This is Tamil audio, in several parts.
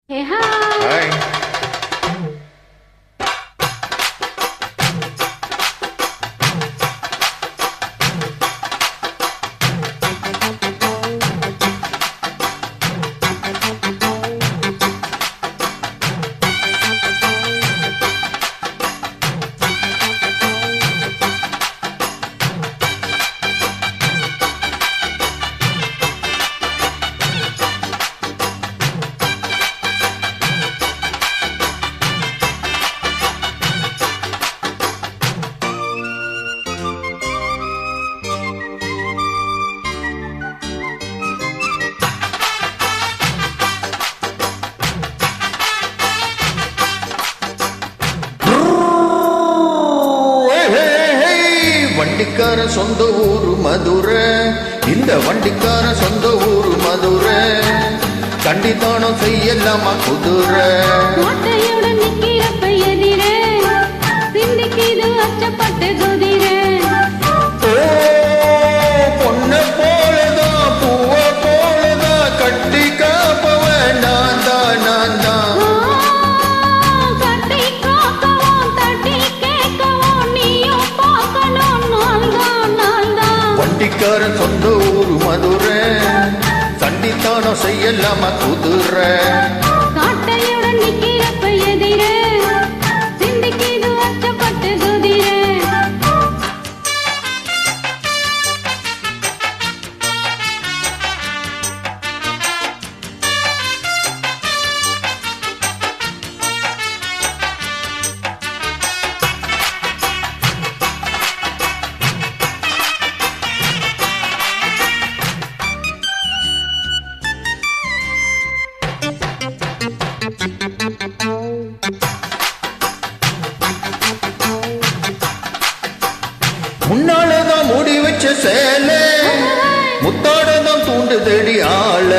Hey, hi. Hi. வண்டிக்கார சொந்த ஊரு மதுரை, இந்த வண்டிக்கார சொந்த ஊரு மதுரை, கண்டித்தானம் செய்யலாமா குதிரை. கோட்டையுடன் நிக்கிறப்ப எதிரே சிந்திக்கிது அச்சப்பட்டு குதிரை. பொண்ண போலதான் பூவ போலதான் கட்டி காப்பவன் நான் தான் நான் தான். கட்டி காக்கவும் தட்டி கேட்கவும் நீயும் பார்க்கணும் நாள் தான். வண்டிக்கார சொந்த ஊரு மதுரை, கண்டித்தானம் செய்யலாமா குதிரை. காட்டையுடன் நிக்கிறப்ப எதிரே சிந்திக்கிது அச்சப்பட்டு குதிரை. முன்னாலதான் மூடி வச்ச சேலை, முத்தாடதான் தூண்டுதடி ஆள.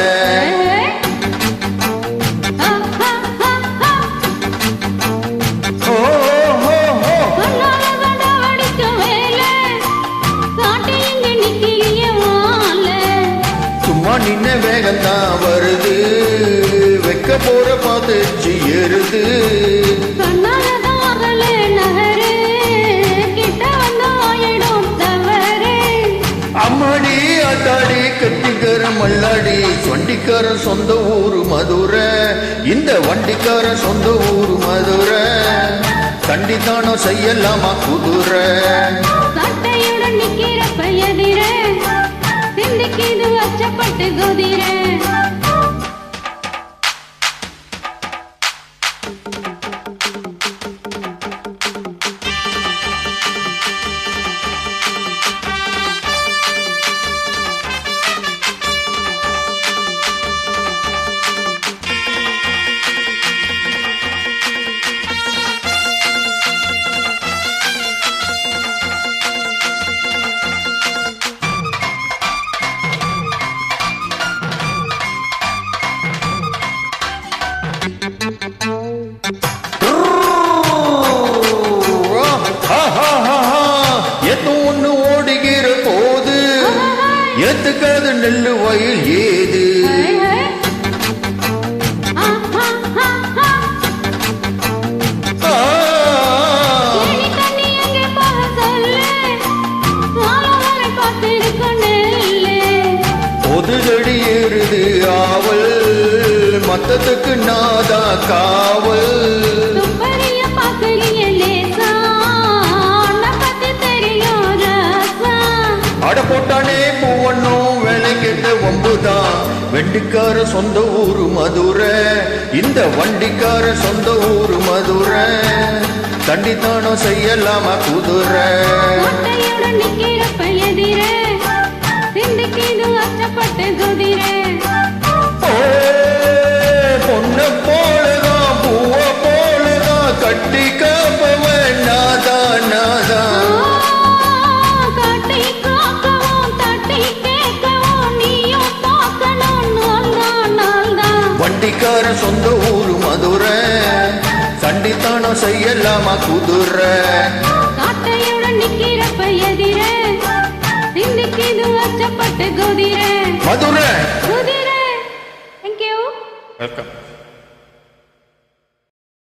சும்மா நின்ன வேகம்தான் வருது, வைக்க போற பார்த்துச்சு ஏறுது. அம்மாடி ஆத்தாடி கட்டிக்கார மல்லாடி, வண்டிக்கார சொந்த ஊரு மதுரை, இந்த வண்டிக்கார சொந்த ஊரு மதுரை, கண்டித்தானம் செய்யலாமா குதிரை. சட்டையுடன் நிக்கிறப்ப எதிரே சிந்திக்கிது அச்சப்பட்டு குதிரை. எது ஒண்ணு ஓடுகிற போது ஏத்துக்காது நெல்லு வயல் ஏது. பொதுதடி ஏறுது ஆவல், மத்தத்துக்கு நாதா காவல். அட போட்டானே பூவண்ணும் வேலை கேட்ட வம்புதான், வெண்டிக்கார சொந்த ஊரு மதுரை, இந்த வண்டிக்கார சொந்த ஊரு மதுரை, கண்டித்தானம் செய்யலாமா குதிரை. பொண்ண போலதான் பூவ போலதான் கட்டி காப்பவன் நாதா நாதா. வண்டிக்கார சொந்த ஊரு மதுரை, கண்டித்தானம் செய்யலாமா குதிரை. காட்டையுடன் நிக்கிறப்ப எதிரே சிந்திக்கிது அச்சப்பட்டு குதிரை. மதுரை. குதிரை. Thank you. வெல்கம்.